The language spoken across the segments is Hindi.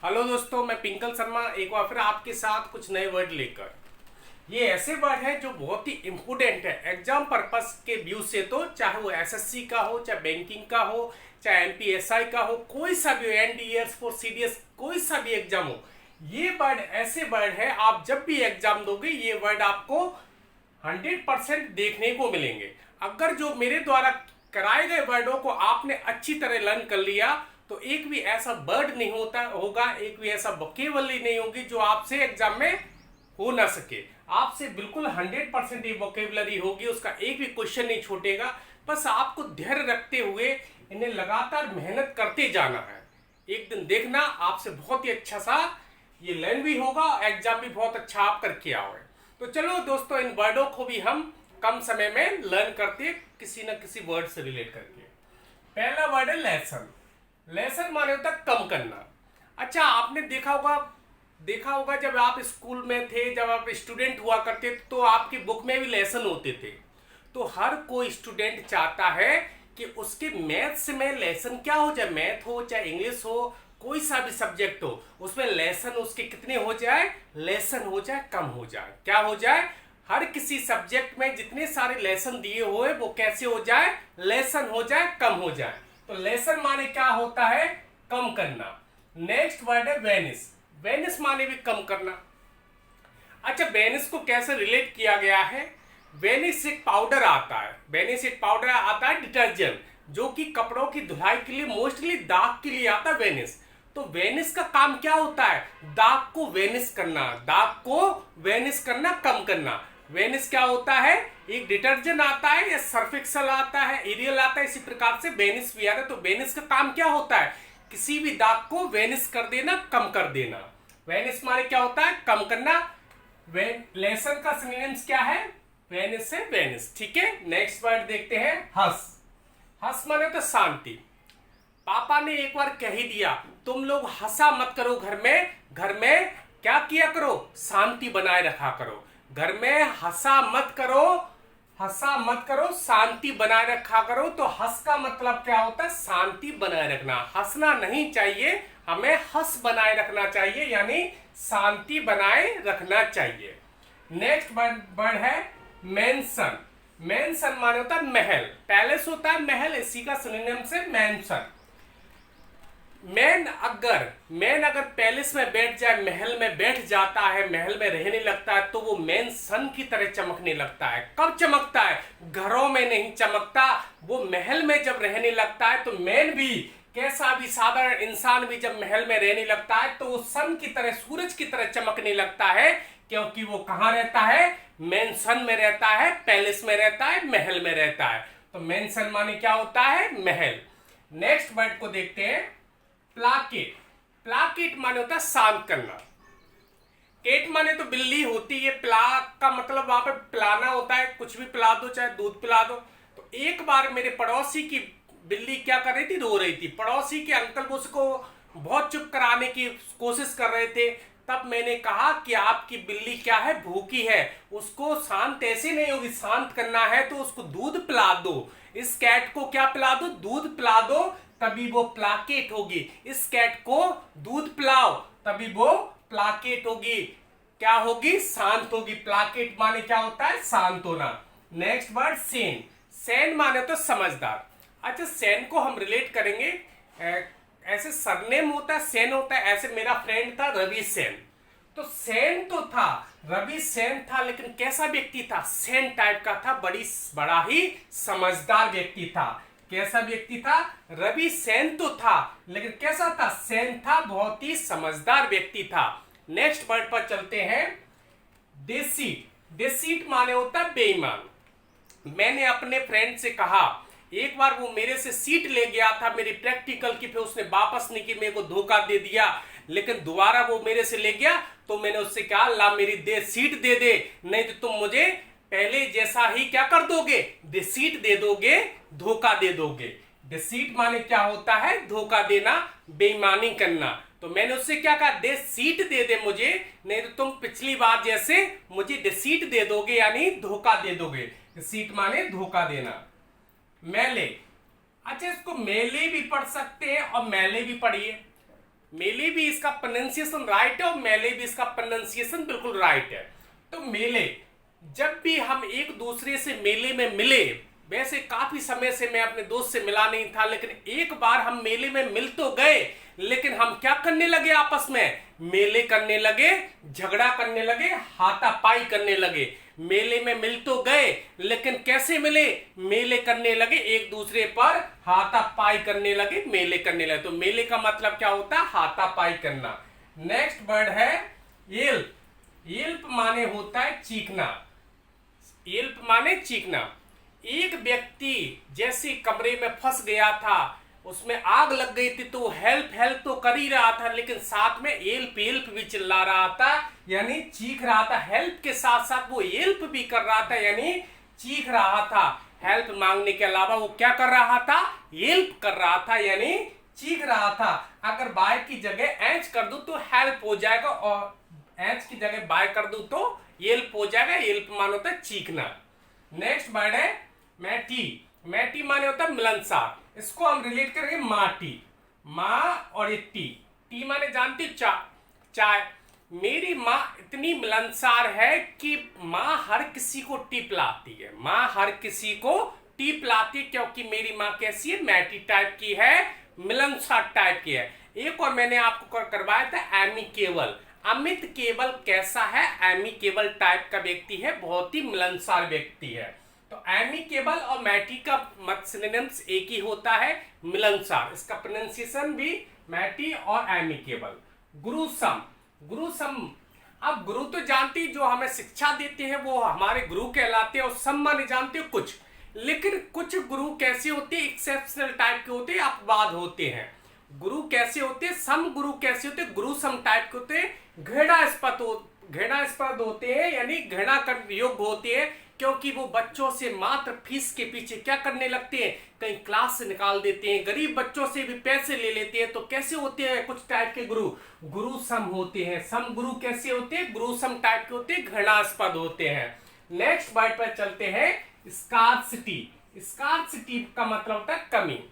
हेलो दोस्तों, मैं पिंकल शर्मा एक बार फिर आपके साथ कुछ नए वर्ड लेकर। ये ऐसे वर्ड हैं जो बहुत ही इम्पोर्टेंट है एग्जाम पर्पस के व्यू से, तो चाहे वो एसएससी का हो, चाहे बैंकिंग का हो, चाहे एमपीएसआई का हो, कोई सा भी एनडीएस फॉर सीडीएस, कोई सा भी एग्जाम हो। ये वर्ड ऐसे वर्ड है, आप जब भी एग्जाम दोगे ये वर्ड आपको 100% देखने को मिलेंगे। अगर जो मेरे द्वारा कराए गए वर्डों को आपने अच्छी तरह लर्न कर लिया तो एक भी ऐसा वर्ड नहीं होगा, एक भी ऐसा वोकेबलरी नहीं होगी जो आपसे एग्जाम में हो ना सके। आपसे बिल्कुल 100% ये वोकेबलरी होगी, उसका एक भी क्वेश्चन नहीं छूटेगा। बस आपको धैर्य रखते हुए इन्हें लगातार मेहनत करते जाना है। एक दिन देखना आपसे बहुत ही अच्छा सा ये लर्न भी होगा, एग्जाम भी बहुत अच्छा आप करके आओगे। तो चलो दोस्तों, इन वर्डों को भी हम कम समय में लर्न करते किसी न किसी वर्ड से रिलेट करके। पहला वर्ड है लेसन। लेसन माने होता है कम करना। अच्छा, आपने देखा होगा जब आप स्कूल में थे, जब आप स्टूडेंट हुआ करते तो आपकी बुक में भी लेसन होते थे। तो हर कोई स्टूडेंट चाहता है कि उसके मैथ्स में लेसन क्या हो जाए, मैथ हो चाहे इंग्लिश हो, कोई सा भी सब्जेक्ट हो, उसमें लेसन उसके कितने हो जाए, लेसन हो जाए, कम हो जाए। क्या हो जाए, हर किसी सब्जेक्ट में जितने सारे लेसन दिए हुए वो कैसे हो जाए, लेसन हो जाए, कम हो जाए। तो लेसन माने क्या होता है, कम करना। नेक्स्ट वर्ड है वेनिस। वेनिस माने भी कम करना। अच्छा, वेनिस को कैसे रिलेट किया गया है, वेनिस एक पाउडर आता है, वेनिस एक पाउडर आता है डिटर्जेंट, जो कि कपड़ों की धुलाई के लिए, मोस्टली दाग के लिए आता है वेनिस। तो वेनिस का काम क्या होता है, दाग को वेनिस करना, दाग को वेनिस करना, कम करना। वेनिस क्या होता है, एक डिटर्जेंट आता है या सर्फ एक्सेल आता है, एरियल आता है, इसी प्रकार से वेनिस भी आता है। तो वेनिस का काम क्या होता है, किसी भी दाग को वेनिस कर देना, कम कर देना। वेनिस माने क्या होता है, कम करना। लेसन का सिनोनिम्स क्या है, वेनिस से वेनिस। ठीक है, नेक्स्ट वर्ड देखते हैं हंस। हंस माने तो शांति। पापा ने एक बार कह ही दिया, तुम लोग हंसा मत करो, घर में क्या किया करो, शांति बनाए रखा करो। घर में हंसा मत करो, शांति बनाए रखा करो। तो हंस का मतलब क्या होता है, शांति बनाए रखना। हंसना नहीं चाहिए, हमें हंस बनाए रखना चाहिए, यानी शांति बनाए रखना चाहिए। नेक्स्ट वर्ड है मेंशन। मेंशन माने होता है महल, पैलेस होता है महल, इसी का सिनोनिम से मेंशन। मैन अगर पैलेस में बैठ जाए, महल में बैठ जाता है, महल में रहने लगता है, तो वो मैन सन की तरह चमकने लगता है। कब चमकता है, घरों में नहीं चमकता, वो महल में जब रहने लगता है। तो मैन भी, कैसा भी साधारण इंसान भी जब महल में रहने लगता है तो वो सन की तरह, सूरज की तरह चमकने लगता है, क्योंकि वो कहाँ रहता है, मेंशन में रहता है, पैलेस में रहता है, महल में रहता है। तो मेंशन माने क्या होता है, महल। नेक्स्ट वर्ड को देखते हैं प्लाकेट। प्लाकेट माने होता है शांत करना। केट माने तो बिल्ली होती है, प्लाक का मतलब वहां पे पिलाना होता है, कुछ भी पिला दो, चाहे दूध पिला दो। तो एक बार मेरे पड़ोसी की बिल्ली क्या कर रही थी, रो रही थी। पड़ोसी के अंकल उसको बहुत चुप कराने की कोशिश कर रहे थे। तब मैंने कहा कि आपकी बिल्ली क्या है, भूखी है, उसको शांत ऐसे नहीं होगी, शांत करना है तो उसको दूध पिला दो। इस कैट को क्या पिला दो, दूध पिला दो, तभी वो प्लाकेट होगी। इस कैट को दूध पिलाओ, तभी वो प्लाकेट होगी। क्या होगी, शांत होगी। प्लाकेट माने क्या होता है, शांत होना। Next word Sen. सेन माने तो समझदार। अच्छा, सेन को हम रिलेट करेंगे, ऐसे सरनेम होता है, सेन होता है। ऐसे मेरा फ्रेंड था रवि सेन, तो सेन तो था, रवि सेन था, लेकिन कैसा व्यक्ति था, सेन टाइप का था, बड़ा ही समझदार व्यक्ति था। कैसा व्यक्ति था, रवि सेन तो था, लेकिन कैसा था, सेन था, बहुत ही समझदार व्यक्ति था। नेक्स्ट वर्ड पर चलते हैं डेसीट। डेसीट माने होता है बेईमान। मैंने अपने फ्रेंड से कहा, एक बार वो मेरे से सीट ले गया था मेरी प्रैक्टिकल की, फिर उसने वापस नहीं की, मेरे को धोखा दे दिया, लेकिन दोबारा वो मेरे से ले गया तो मैंने उससे कहा, ला मेरी सीट दे दे, नहीं तो तुम मुझे पहले जैसा ही क्या कर दोगे, डिसीट दे दोगे, धोखा दे दोगे। डिसीट माने क्या होता है, धोखा देना, बेईमानी करना। तो मैंने उससे क्या कहा, डिसीट दे दे मुझे, नहीं तो तुम पिछली बार जैसे मुझे डिसीट दे दोगे, यानी धोखा दे दोगे। डिसीट माने धोखा देना। मेले, अच्छा इसको मेले भी पढ़ सकते हैं और मेले भी पढ़िए। मेले भी इसका प्रोनाउंसिएशन राइट है और मेले भी इसका प्रोनाउंसिएशन बिल्कुल राइट है। तो मेले, जब भी हम एक दूसरे से मेले में मिले, वैसे काफी समय से मैं अपने दोस्त से मिला नहीं था, लेकिन एक बार हम मेले में मिल तो गए, लेकिन हम क्या करने लगे आपस में, मेले करने लगे, झगड़ा करने लगे, हाथापाई करने लगे। मेले में मिल तो गए, लेकिन कैसे मिले, मेले करने लगे, एक दूसरे पर हाथापाई करने लगे, मेले करने लगे। तो मेले का मतलब क्या होता है, हाथापाई करना। नेक्स्ट वर्ड है येल्प। येल्प माने होता है चीखना। येल्प माने चीखना। एक व्यक्ति जैसे कमरे में फंस गया था, उसमें आग लग गई थी, तो हेल्प हेल्प तो कर ही रहा था, लेकिन साथ में एल्प एल्प भी चिल्ला रहा था, यानी चीख रहा था। हेल्प के साथ साथ वो एल्प भी कर रहा था, यानी चीख रहा था। हेल्प मांगने के अलावा वो क्या कर रहा था, एल्प कर रहा था, यानी चीख रहा था। अगर बाय की जगह एच कर दूं तो हेल्प हो जाएगा, और एच की जगह बाय कर दूं तो एल्प हो जाएगा। एल्प माने होता है चीखना। नेक्स्ट वर्ड है मैटी। मैटी माने होता है मिलनसार। इसको हम रिलेट करेंगे माटी, माँ और एक टी। टी माने जानती चाय। मेरी माँ इतनी मिलनसार है कि माँ हर किसी को टी पिलाती है। माँ हर किसी को टी पिलाती है, क्योंकि मेरी माँ कैसी है, मैटी टाइप की है, मिलनसार टाइप की है। एक और मैंने आपको करवाया था एमिकेबल। अमित केवल कैसा है, एमिकेबल टाइप का व्यक्ति है, बहुत ही मिलनसार व्यक्ति है। तो एमिकेबल और मैटी का सिनोनिम्स एक ही होता है, मिलनसार। इसका प्रोनाउंसिएशन भी मैटी और एमिकेबल। गुरुसम। गुरुसम, अब गुरु तो जानती, जो हमें शिक्षा देते हैं वो हमारे गुरु कहलाते हैं, और सम माने जानते हो कुछ। लेकिन कुछ गुरु कैसे होते हैं, एक्सेप्शनल टाइप के होते हैं, अपवाद होते हैं। गुरु कैसे होते हैं, सम गुरु कैसे होते हैं, गुरु सम टाइप के होते हैं, घृणास्पद होते हैं, यानी घृणा कर योग्य होते हैं, क्योंकि वो बच्चों से मात्र फीस के पीछे क्या करने लगते हैं, कहीं क्लास से निकाल देते हैं, गरीब बच्चों से भी पैसे ले लेते हैं। तो कैसे होते हैं कुछ टाइप के गुरु, गुरु सम होते हैं। सम गुरु कैसे होते हैं, गुरु सम टाइप के होते हैं, घृणास्पद होते हैं। नेक्स्ट वर्ड पर चलते हैं, स्कार्सिटी। स्कार्सिटी का मतलब होता है कमी।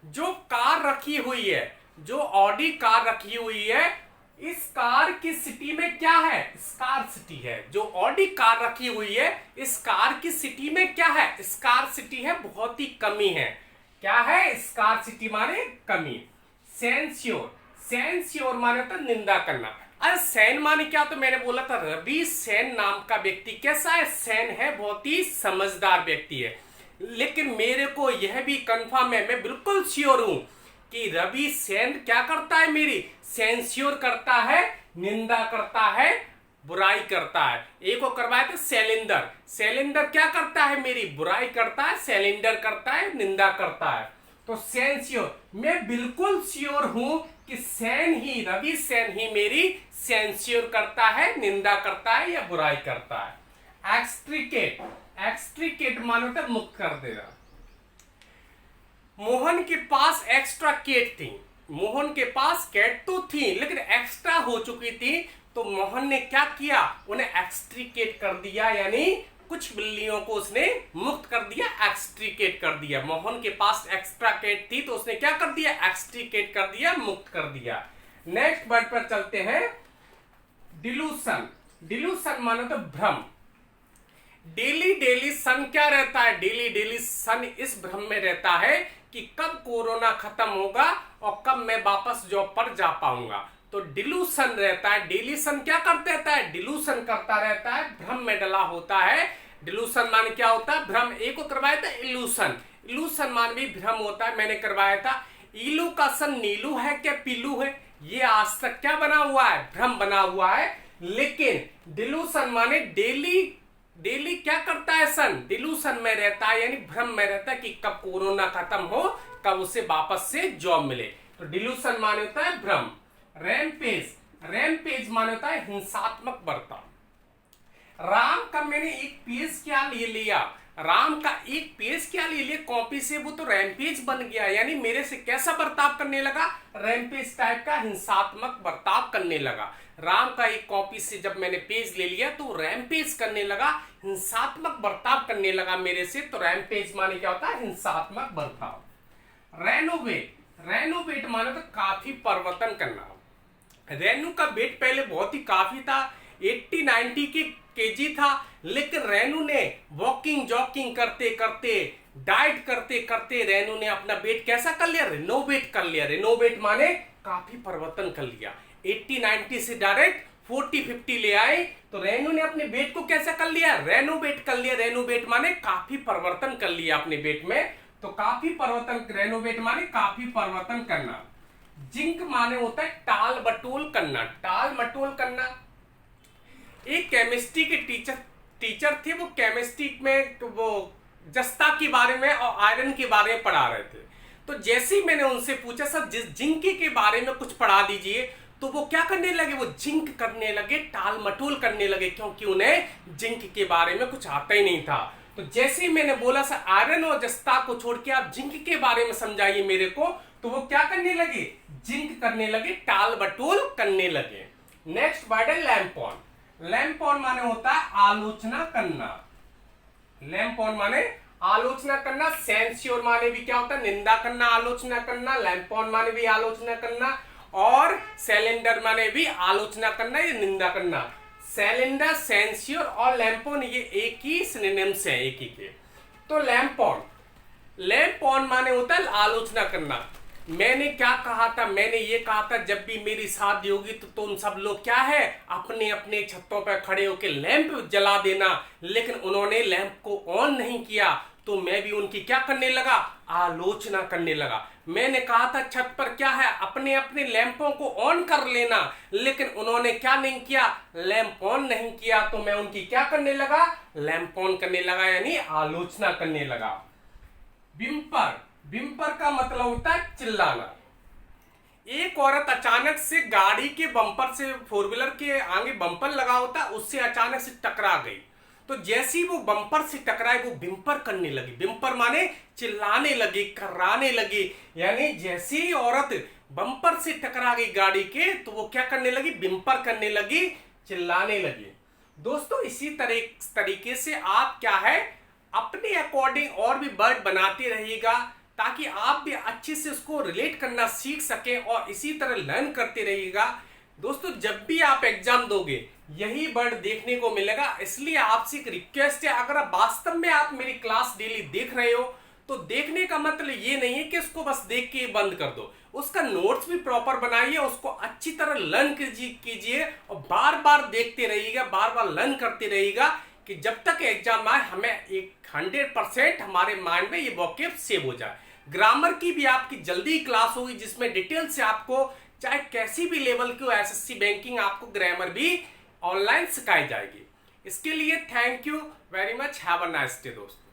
जो कार रखी हुई है, जो ऑडी कार रखी हुई है, इस कार की सिटी में क्या है, स्कार्सिटी है। जो ऑडी कार रखी हुई है, इस कार की सिटी में क्या है, स्कार्सिटी है, बहुत ही कमी है। क्या है, स्कार्सिटी माने कमी। सेंस्योर। सेंस्योर माने तो निंदा करना। अरे सेन माने क्या, तो मैंने बोला था रवि सेन नाम का व्यक्ति कैसा है, सेन है, बहुत ही समझदार व्यक्ति है। लेकिन मेरे को यह भी कंफर्म है, मैं बिल्कुल श्योर हूं कि रवि सेन क्या करता है, मेरी सेंस्योर करता है, निंदा करता है, बुराई करता है। एक को करवाया था शैलेंद्र। शैलेंद्र क्या करता है, मेरी बुराई करता है, शैलेंद्र करता है, निंदा करता है। तो सेंस्योर, मैं बिल्कुल श्योर हूं कि सेन ही, रवि सेन ही मेरी सेंस्योर करता है, निंदा करता है या बुराई करता है। एक्सट्रीकेट। एक्सट्रीकेट मानो तो मुक्त कर देना। मोहन के पास एक्स्ट्रा केट थी। मोहन के पास कैट तो थी, लेकिन एक्स्ट्रा हो चुकी थी, तो मोहन ने क्या किया, उन्हें एक्सट्रीकेट कर दिया, यानी कुछ बिल्लियों को उसने मुक्त कर दिया, एक्सट्रीकेट कर दिया। मोहन के पास एक्स्ट्रा केट थी, तो उसने क्या कर दिया, एक्सट्रीकेट कर दिया, मुक्त कर दिया। नेक्स्ट वर्ड पर चलते हैं, डिल्यूशन। डिल्यूशन मानो तो भ्रम। डेली डेली सन क्या रहता है, डेली डेली सन इस भ्रम में रहता है कि कब कोरोना खत्म होगा और कब मैं वापस जॉब पर जा पाऊंगा। तो डिल्यूशन रहता है। डेली सन क्या करता रहता है, डिल्यूशन करता रहता है, भ्रम में डला होता है। डिल्यूशन मान क्या होता है, भ्रम। एक को करवाया था इल्यूशन। इल्यूशन मान भी भ्रम होता है, मैंने करवाया था। इलू का सन नीलू है क्या पीलू है, ये आज तक क्या बना हुआ है, भ्रम बना हुआ है। लेकिन डिल्यूशन माने डेली डेली क्या करता है, सन डिल्यूशन में रहता है, यानी भ्रम में रहता है कि कब कोरोना खत्म हो, कब उसे वापस से जॉब मिले। तो डिल्यूशन माने होता है भ्रम। रैम्पेज। रैम्पेज माने होता है हिंसात्मक बर्ताव। राम का मैंने एक पेज क्या ले लिया, राम का एक पेज क्या ले लिया कॉपी से, वो तो रैम्पेज बन गया, यानी मेरे से कैसा बर्ताव करने लगा, रैम्पेज टाइप का हिंसात्मक बर्ताव करने लगा। राम का एक कॉपी से जब मैंने पेज ले लिया तो रैम्पेज करने लगा, हिंसात्मक बर्ताव करने लगा मेरे से। तो रैम्पेज माने क्या होता है, हिंसात्मक बर्ताव। रेनोवेट। रेनोवेट माने तो काफी परिवर्तन करना। रेनू का वेट पहले बहुत ही काफी था, 80-90 के केजी था, लेकिन रेनू ने वॉकिंग जॉकिंग करते करते, डाइट करते करते रेनू ने अपना वेट कैसा कर लिया, रिनोवेट कर लिया। रिनोवेट माने काफी परिवर्तन कर लिया, 80-90 से डायरेक्ट 40-50 ले आए। तो रेनू ने अपने वेट को कैसा कर लिया, रेनोवेट कर लिया। रेनोवेट माने काफी परिवर्तन कर लिया अपने वेट में। तो काफी परिवर्तन, रेनोवेट माने काफी परिवर्तन करना। जिंक माने होता है टाल मटोल करना, टाल मटोल करना। एक केमिस्ट्री के टीचर थे, वो केमिस्ट्री में तो वो जस्ता के बारे में और आयरन के बारे में पढ़ा रहे थे। तो जैसे ही मैंने उनसे पूछा सर जिंक के बारे में कुछ पढ़ा दीजिए, तो वो क्या करने लगे, वो जिंक करने लगे, टाल मटोल करने लगे, क्योंकि उन्हें जिंक के बारे में कुछ आता ही नहीं था। तो जैसे ही मैंने बोला सर आयरन और जस्ता को छोड़ के आप जिंक के बारे में समझाइए मेरे को, तो वो क्या करने लगे, जिंक करने लगे, टाल मटोल करने लगे। नेक्स्ट वर्ड है लैम्पॉन। लैम्पॉन माने होता है आलोचना करना। लैम्पॉन माने आलोचना करना। सेंस्योर माने भी क्या होता है, निंदा करना, आलोचना करना। लैम्पॉन माने भी आलोचना करना, और सैलेंडर माने भी आलोचना करना या निंदा करना। सैलेंडर, सेंस्योर और लैम्पॉन ये एक ही सिनोनिम्स हैं, एक ही के। तो लैम्पॉन, लैम्पॉन माने होता है आलोचना करना। मैंने क्या कहा था, मैंने ये कहा था जब भी मेरी शादी होगी तो तुम सब लोग क्या है, अपने अपने छतों पर खड़े होकर लैंप जला देना। लेकिन उन्होंने लैंप को ऑन नहीं किया, तो मैं भी उनकी क्या करने लगा, आलोचना करने लगा। मैंने कहा था छत पर क्या है, अपने अपने लैंपों को ऑन कर लेना, लेकिन उन्होंने क्या नहीं किया, लैंप ऑन नहीं किया, तो मैं उनकी क्या करने लगा, लैंप ऑन करने लगा, यानी आलोचना करने लगा। विम्पर, विम्पर का मतलब होता है चिल्लाना। एक औरत अचानक से गाड़ी के बम्पर से, फोर व्हीलर के आगे बम्पर लगा होता, उससे अचानक से टकरा गई। तो जैसी वो बम्पर से टकराए वो विम्पर करने लगी। विम्पर माने चिल्लाने लगी, कर्राने लगी। यानी जैसी औरत बम्पर से टकरा गई गाड़ी के, तो वो क्या करने लगी, विम्पर करने लगी, चिल्लाने लगी। दोस्तों इसी तरीके से आप क्या है, अपने अकॉर्डिंग और भी वर्ड बनाते रहिएगा, ताकि आप भी अच्छे से उसको रिलेट करना सीख सकें, और इसी तरह लर्न करते रहिएगा। दोस्तों जब भी आप एग्जाम दोगे यही वर्ड देखने को मिलेगा। इसलिए आपसे एक रिक्वेस्ट है, अगर आप वास्तव में आप मेरी क्लास डेली देख रहे हो, तो देखने का मतलब ये नहीं है कि उसको बस देख के बंद कर दो, उसका नोट्स भी प्रॉपर बनाइए, उसको अच्छी तरह लर्न कीजिए और बार बार देखते रहिएगा, बार बार लर्न करते रहिएगा, कि जब तक एग्जाम आए हमें 100% हमारे माइंड में ये वोकैब सेव हो जाए। ग्रामर की भी आपकी जल्दी क्लास होगी, जिसमें डिटेल से आपको चाहे कैसी भी लेवल की एसएससी बैंकिंग, आपको ग्रामर भी ऑनलाइन सिखाई जाएगी। इसके लिए thank you very much, have a nice day दोस्तों।